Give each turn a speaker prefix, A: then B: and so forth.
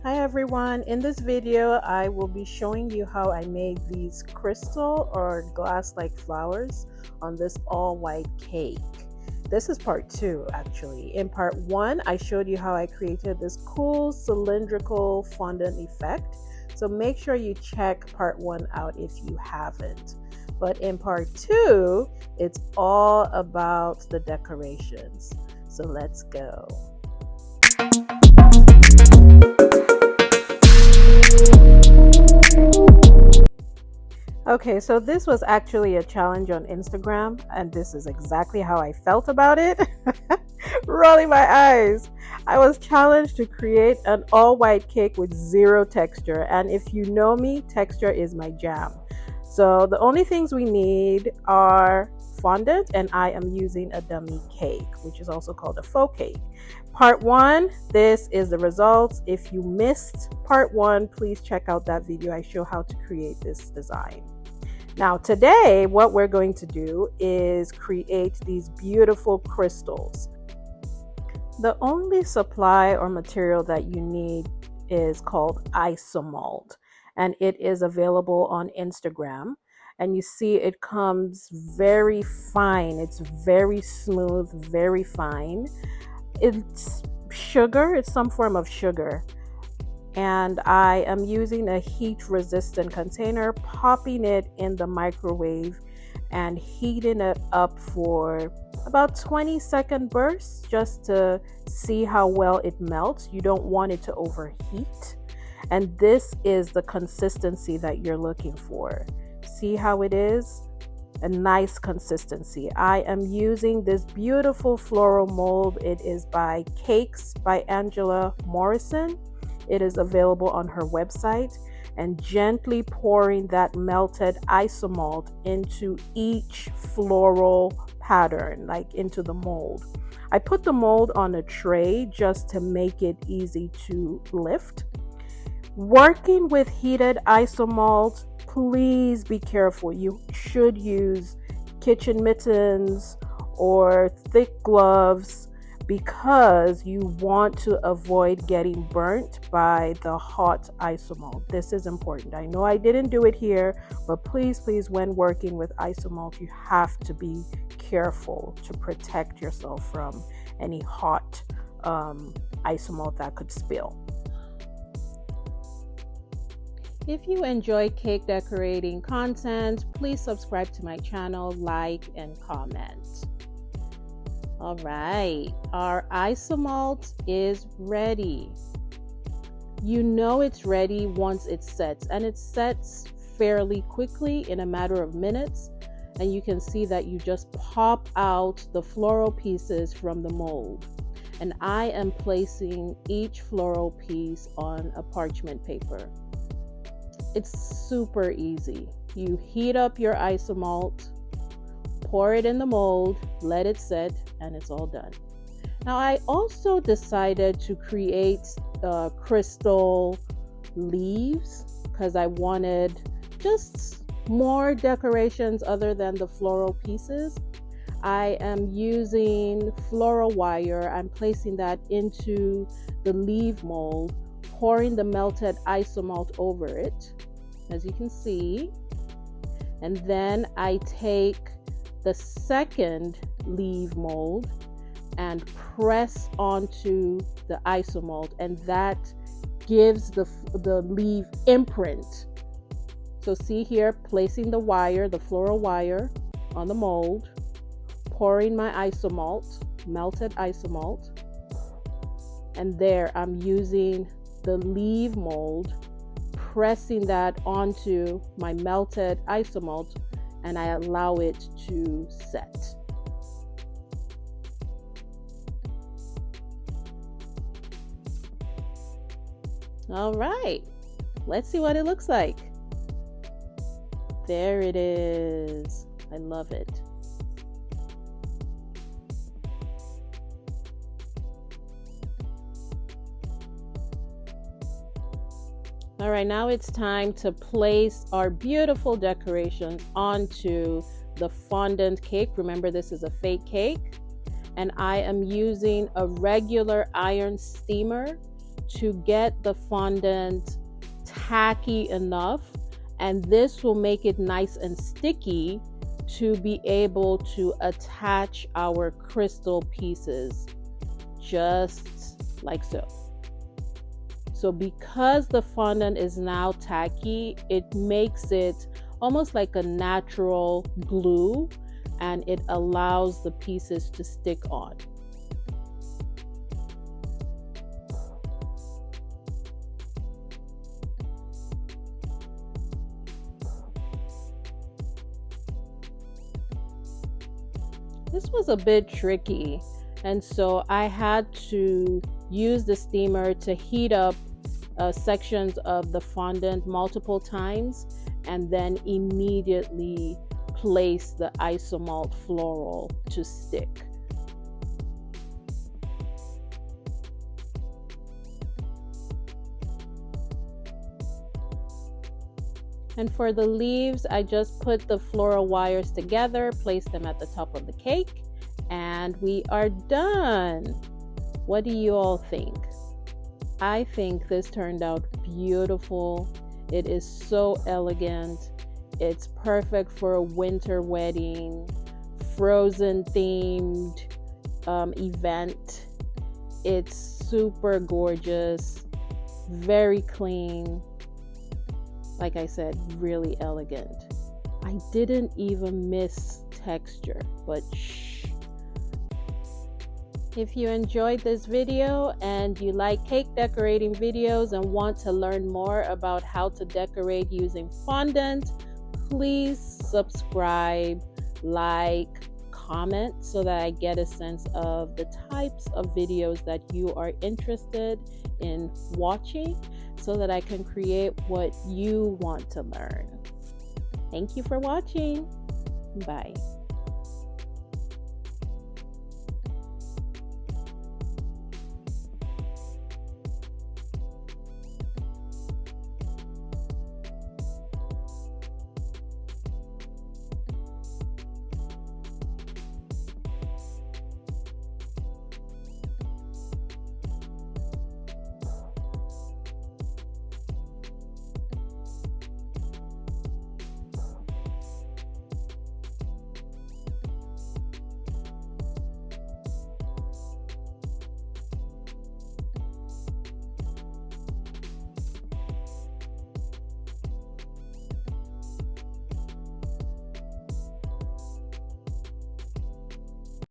A: Hi everyone, in this video I will be showing you how I made these crystal or glass-like flowers on this all-white cake. This is part 2 actually. In part 1 I showed you how I created this cool cylindrical fondant effect. So make sure you check part 1 out if you haven't. But in part 2 it's all about the decorations. So let's go. Okay, so this was actually a challenge on Instagram, and this is exactly how I felt about it. Rolling my eyes. I was challenged to create an all-white cake with zero texture, and if you know me, texture is my jam. So the only things we need are fondant, and I am using a dummy cake, which is also called a faux cake. Part 1, this is the results. If you missed part 1, please check out that video. I show how to create this design. Now today, what we're going to do is create these beautiful crystals. The only supply or material that you need is called isomalt, and it is available on Instagram. And you see it comes very fine. It's very smooth, very fine. It's sugar, it's some form of sugar. And I am using a heat-resistant container, popping it in the microwave and heating it up for about 20-second bursts just to see how well it melts. You don't want it to overheat. And this is the consistency that you're looking for. See how it is? A nice consistency. I am using this beautiful floral mold. It is by Cakes by Angela Morrison. It is available on her website, and gently pouring that melted isomalt into each floral pattern, like into the mold. I put the mold on a tray just to make it easy to lift. Working with heated isomalt, please be careful. You should use kitchen mittens or thick gloves because you want to avoid getting burnt by the hot isomalt. This is important. I know I didn't do it here, but please, when working with isomalt, you have to be careful to protect yourself from any hot isomalt that could spill. If you enjoy cake decorating content, please subscribe to my channel, like, and comment. All right, our isomalt is ready. You know it's ready once it sets, and it sets fairly quickly in a matter of minutes. And you can see that you just pop out the floral pieces from the mold. And I am placing each floral piece on a parchment paper. It's super easy. You heat up your isomalt, pour it in the mold, let it set, and it's all done. Now I also decided to create crystal leaves because I wanted just more decorations other than the floral pieces. I am using floral wire. I'm placing that into the leaf mold, pouring the melted isomalt over it, as you can see. And then I take the second leaf mold and press onto the isomalt, and that gives the leaf imprint. So see here, placing the wire, the floral wire on the mold, pouring my isomalt, melted isomalt, and there I'm using the leaf mold, pressing that onto my melted isomalt, and I allow it to set. All right, let's see what it looks like. There it is. I love it. All right, now it's time to place our beautiful decorations onto the fondant cake. Remember, this is a fake cake, and I am using a regular iron steamer to get the fondant tacky enough, and this will make it nice and sticky to be able to attach our crystal pieces just like so. So because the fondant is now tacky, it makes it almost like a natural glue, and it allows the pieces to stick on. This was a bit tricky, and so I had to use the steamer to heat up sections of the fondant multiple times, and then immediately place the isomalt floral to stick. And for the leaves, I just put the floral wires together, place them at the top of the cake, and we are done. What do you all think? I think this turned out beautiful. It is so elegant. It's perfect for a winter wedding, frozen themed event. It's super gorgeous, very clean. Like I said, really elegant. I didn't even miss texture, but shh. If you enjoyed this video and you like cake decorating videos and want to learn more about how to decorate using fondant, please subscribe, like, comment so that I get a sense of the types of videos that you are interested in watching, so that I can create what you want to learn. Thank you for watching. Bye.